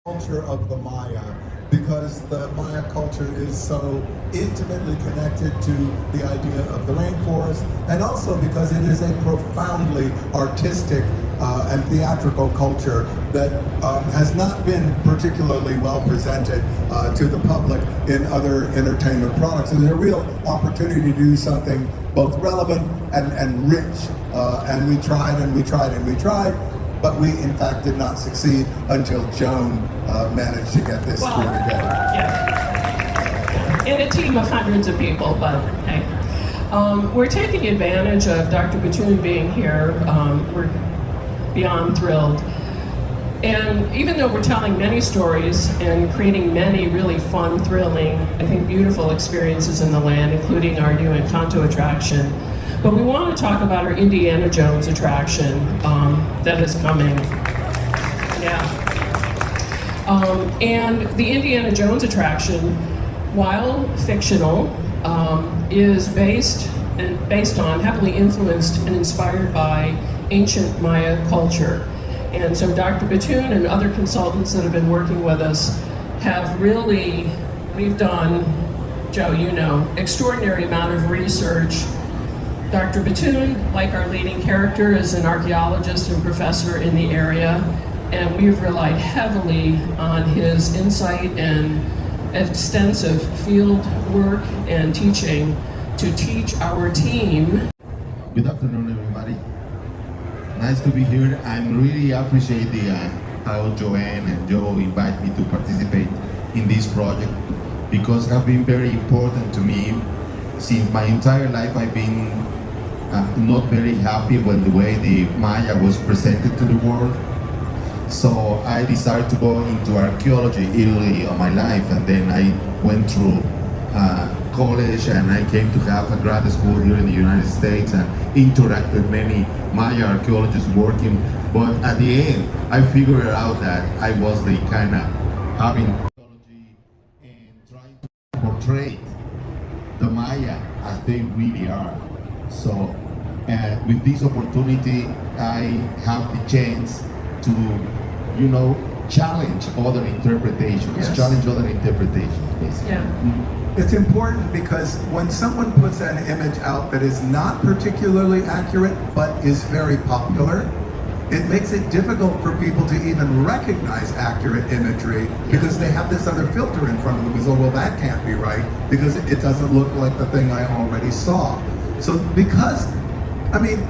culture of the Maya, because the Maya culture is so intimately connected to the idea of the rainforest, and also because it is a profoundly artistic and theatrical culture that has not been particularly well presented to the public in other entertainment products. And there's a real opportunity to do something both relevant and rich. And we tried and we tried and we tried, but we in fact did not succeed until Joan managed to get this through together. Yeah. In a team of hundreds of people, but hey. We're taking advantage of Dr. Batoon being here. We're beyond thrilled. And even though we're telling many stories and creating many really fun, thrilling, I think beautiful experiences in the land, including our new Encanto attraction, but we want to talk about our Indiana Jones attraction that is coming. Yeah. And the Indiana Jones attraction, while fictional, is based on, heavily influenced and inspired by ancient Maya culture. And so Dr. Batoon and other consultants that have been working with us have really, we've done, Joe, you know, extraordinary amount of research. Dr. Batoon, like our leading character, is an archaeologist and professor in the area, and we've relied heavily on his insight and extensive field work and teaching to teach our team. Good afternoon, everybody. Nice to be here. I'm really appreciate how Joanne and Joe invite me to participate in this project, because it has been very important to me. Since my entire life I've been not very happy with the way the Maya was presented to the world. So I decided to go into archaeology early in my life, and then I went through college, and I came to have a grad school here in the United States and interact with many Maya archaeologists working. But at the end, I figured out that I was the kind of having archaeology and trying to portray the Maya as they really are. So with this opportunity, I have the chance to, you know, challenge other interpretations, basically. Yeah. It's important because when someone puts an image out that is not particularly accurate but is very popular, it makes it difficult for people to even recognize accurate imagery, because they have this other filter in front of them. So, well, that can't be right because it doesn't look like the thing I already saw. So because, I mean,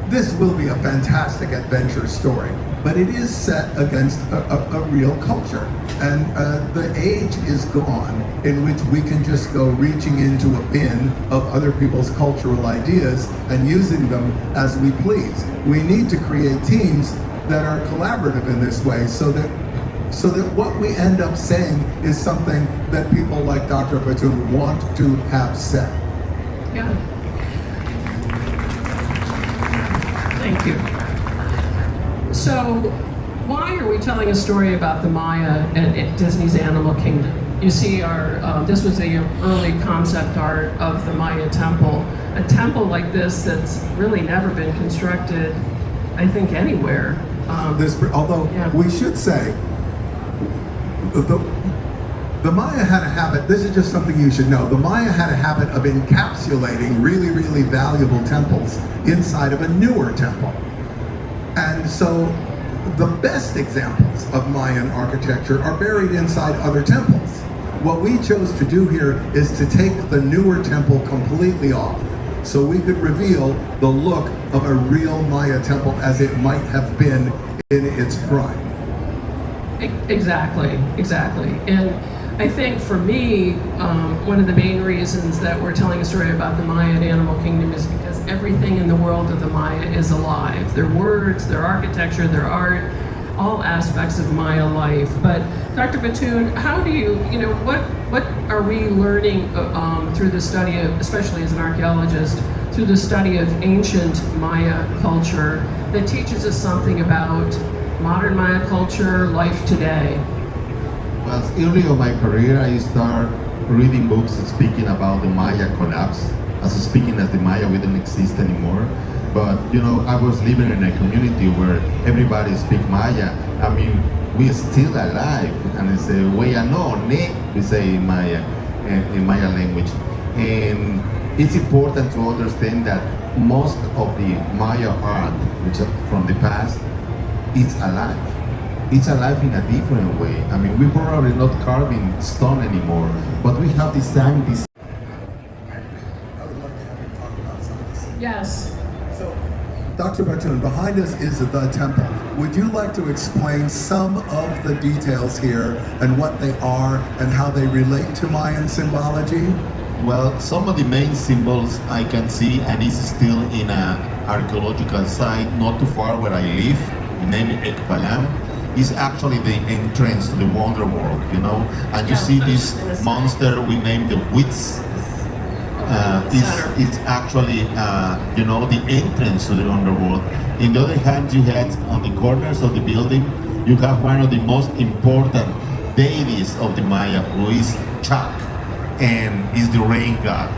this will be a fantastic adventure story, but it is set against a real culture. And the age is gone in which we can just go reaching into a bin of other people's cultural ideas and using them as we please. We need to create teams that are collaborative in this way, so that what we end up saying is something that people like Dr. Batoon want to have said. Yeah. Thank you. So, why are we telling a story about the Maya at Disney's Animal Kingdom? You see, this was the early concept art of the Maya temple. A temple like this that's really never been constructed, I think, anywhere. Although we should say, the Maya had a habit, this is just something you should know, the Maya had a habit of encapsulating really, really valuable temples inside of a newer temple. And so the best examples of Mayan architecture are buried inside other temples. What we chose to do here is to take the newer temple completely off, so we could reveal the look of a real Maya temple as it might have been in its prime. Exactly. And I think for me, one of the main reasons that we're telling a story about the Maya and Animal Kingdom is because everything in the world of the Maya is alive. Their words, their architecture, their art, all aspects of Maya life. But Dr. Batoon, how do you know, what are we learning through the study of, especially as an archaeologist, through the study of ancient Maya culture that teaches us something about modern Maya culture, life today? Well, early in my career, I started reading books speaking about the Maya collapse, as speaking as the Maya wouldn't exist anymore. But I was living in a community where everybody speaks Maya. I mean, we're still alive, and it's a way I know, ne, we say in Maya language. And it's important to understand that most of the Maya art, which is from the past, it's alive. It's alive in a different way. I mean, we're probably not carving stone anymore, but we have designed this. I would love to have you talk about some of this. Yes. So, Dr. Batoon, behind us is the temple. Would you like to explain some of the details here and what they are and how they relate to Mayan symbology? Well, some of the main symbols I can see, and it's still in an archaeological site not too far where I live, named Ekpalam, is actually the entrance to the Wonder World, And you see this monster we named the Wits. It's actually, the entrance to the underworld. In the other hand, you had on the corners of the building, you have one of the most important deities of the Maya, who is Chak, and is the rain god,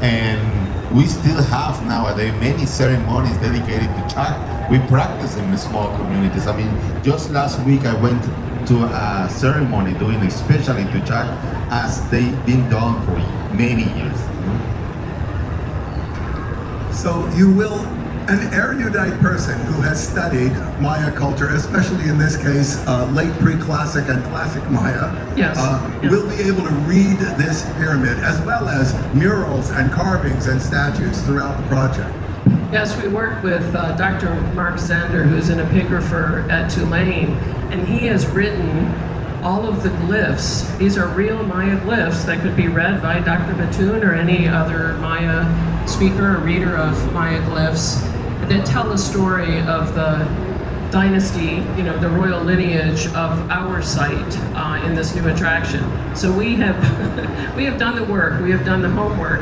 And we still have nowadays many ceremonies dedicated to Chak. We practice in small communities. I mean, just last week I went to a ceremony doing especially to Chak, as they've been done for many years. So you will, an erudite person who has studied Maya culture, especially in this case, late pre-classic and classic Maya, Yes. will be able to read this pyramid as well as murals and carvings and statues throughout the project. Yes, we work with Dr. Mark Zander, who's an epigrapher at Tulane, and he has written all of the glyphs. These are real Maya glyphs that could be read by Dr. Batoon or any other Maya speaker or reader of Maya glyphs that tell the story of the dynasty, the royal lineage of our site in this new attraction. So we have we have done the work, we have done the homework,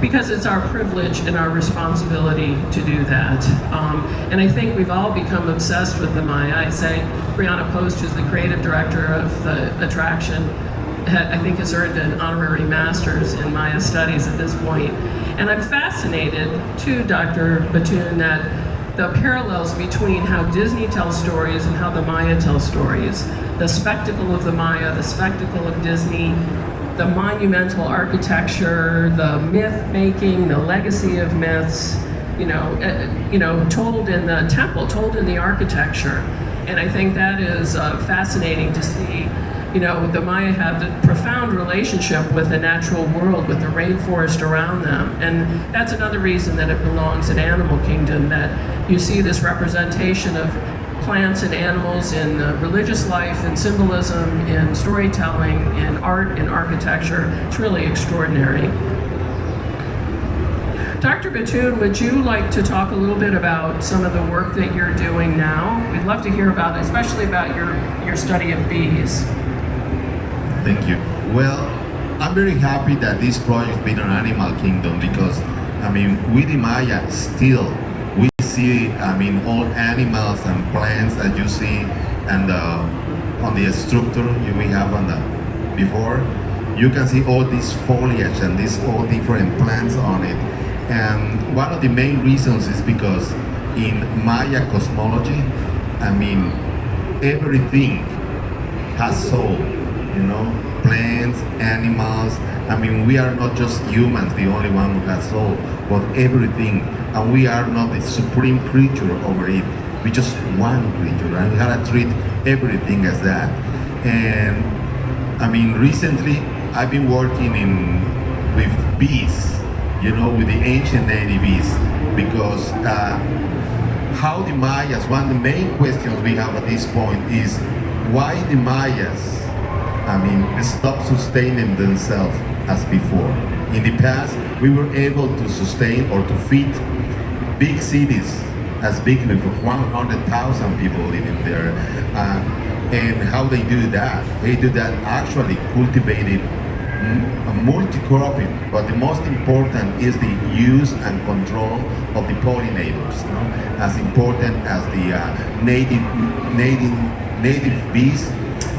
because it's our privilege and our responsibility to do that. And I think we've all become obsessed with the Maya. I say Brianna Post, who's the creative director of the attraction, I think has earned an honorary master's in Maya studies at this point. And I'm fascinated, too, Dr. Batoon, that the parallels between how Disney tells stories and how the Maya tell stories, the spectacle of the Maya, the spectacle of Disney, the monumental architecture, the myth making, the legacy of myths, told in the temple, told in the architecture. And I think that is fascinating to see. The Maya have the profound relationship with the natural world, with the rainforest around them. And that's another reason that it belongs in Animal Kingdom, that you see this representation of plants and animals in religious life, in symbolism, in storytelling, in art, in architecture. It's really extraordinary. Dr. Batoon, would you like to talk a little bit about some of the work that you're doing now? We'd love to hear about it, especially about your study of bees. Thank you. Well, I'm very happy that this project been on Animal Kingdom, because, with the Maya still, we see, all animals and plants that you see, and on the structure we have on the before, you can see all this foliage and these all different plants on it. And one of the main reasons is because in Maya cosmology, everything has soul, plants, animals. We are not just humans, the only one who has soul, but everything. And we are not the supreme creature over it. We just one creature, and we have to treat everything as that. And recently I've been working with bees, with the ancient native bees, because how the Mayas, one of the main questions we have at this point is why the Mayas stop sustaining themselves as before. In the past, we were able to sustain or to feed big cities as big as 100,000 people living there. And how they do that? They do that actually cultivating multi-cropping, but the most important is the use and control of the pollinators, as important as the native bees.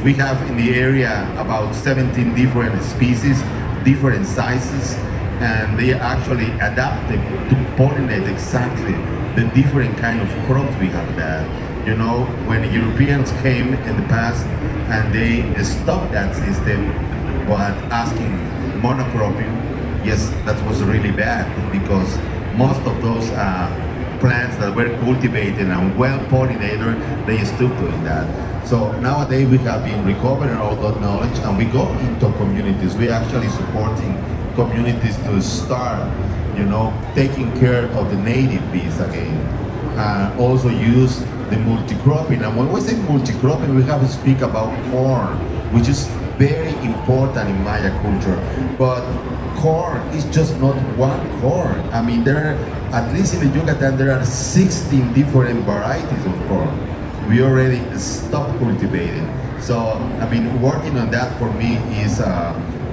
We have in the area about 17 different species, different sizes, and they actually adapted to pollinate exactly the different kind of crops we have there. You know, when Europeans came in the past and they stopped that system but asking monocropping, yes, that was really bad because most of those plants that were cultivated and well pollinated, they stopped doing that. So nowadays we have been recovering all that knowledge and we go into communities. We're actually supporting communities to start, you know, taking care of the native bees again. Also use the multi-cropping. And when we say multi-cropping, we have to speak about corn, which is very important in Maya culture. But corn is just not one corn. I mean, there are, at least in the Yucatan, there are 16 different varieties of corn. We already stopped cultivating. So, I mean, working on that for me is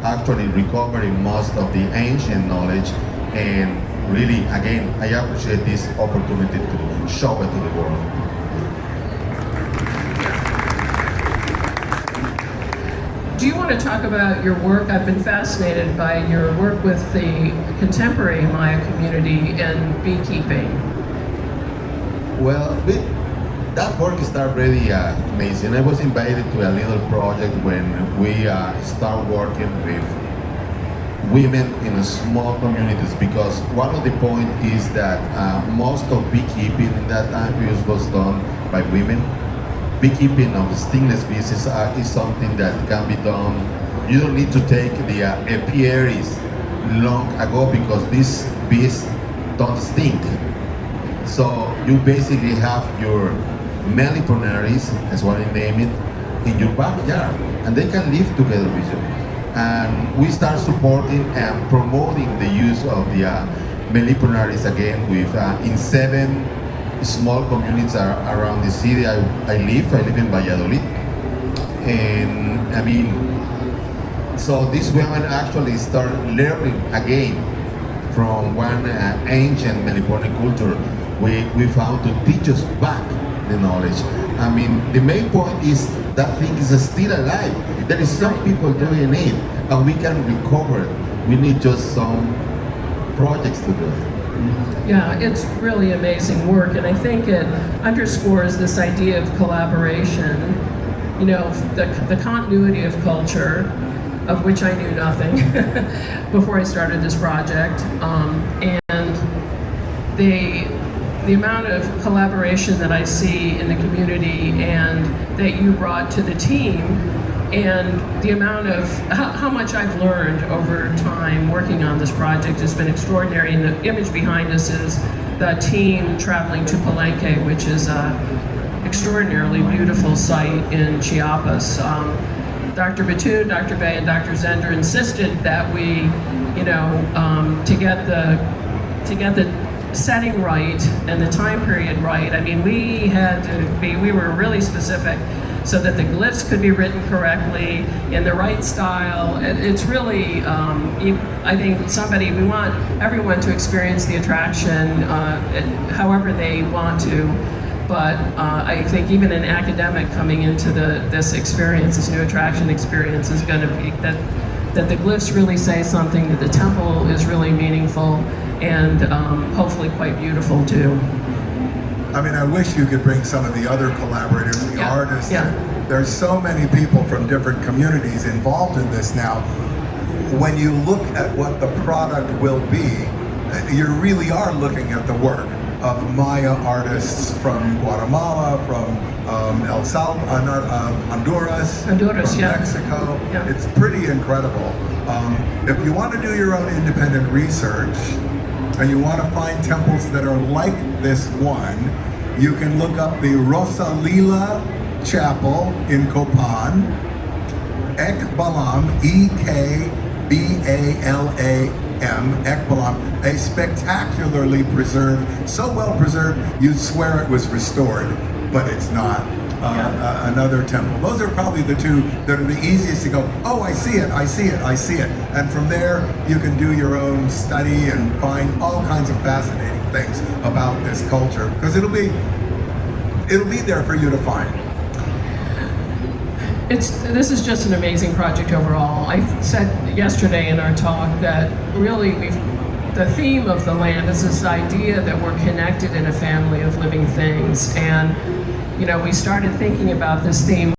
actually recovering most of the ancient knowledge, and really, again, I appreciate this opportunity to show it to the world. Do you want to talk about your work? I've been fascinated by your work with the contemporary Maya community and beekeeping. Well, that work started really amazing. I was invited to a little project when we start working with women in small communities, because one of the points is that most of beekeeping in that time period was done by women. Beekeeping of stingless bees is something that can be done. You don't need to take the apiaries long ago because these bees don't stink. So you basically have your meliponaries, that's what I name it, in your backyard, and they can live together with you. And we start supporting and promoting the use of the meliponaries again with in 7 small communities around the city I live in Valladolid. And I mean, so these women actually start learning again from one ancient Melipone culture. We found to teach us back the knowledge. I mean, the main point is that thing is still alive. There is some people doing it, and we can recover it. We need just some projects to do it. Yeah, it's really amazing work, and I think it underscores this idea of collaboration, you know, the continuity of culture, of which I knew nothing before I started this project, and the amount of collaboration that I see in the community and that you brought to the team, and the amount of how much I've learned over time working on this project has been extraordinary. And the image behind us is the team traveling to Palenque, which is an extraordinarily beautiful site in Chiapas. Dr. Batoon, Dr. Bay, and Dr. Zender insisted that we, you know, to get the setting right and the time period right. I mean, we were really specific, so that the glyphs could be written correctly in the right style. It's really, I think we want everyone to experience the attraction however they want to, but I think even an academic coming into this experience, this new attraction experience, is going to be that the glyphs really say something, that the temple is really meaningful, and hopefully quite beautiful too. I mean, I wish you could bring some of the other collaborators, the artists. Yeah. There's so many people from different communities involved in this now. When you look at what the product will be, you really are looking at the work of Maya artists from Guatemala, from Honduras, from Mexico. Yeah. It's pretty incredible. If you want to do your own independent research, and you want to find temples that are like this one, you can look up the Rosalila Chapel in Copan, Ekbalam, E-K-B-A-L-A-M, Ekbalam, a spectacularly preserved, so well preserved, you'd swear it was restored, but it's not. Another temple. Those are probably the two that are the easiest to go, oh, I see it, I see it, I see it. And from there, you can do your own study and find all kinds of fascinating things about this culture, because it'll be there for you to find. This is just an amazing project overall. I said yesterday in our talk that really the theme of the land is this idea that we're connected in a family of living things. And, we started thinking about this theme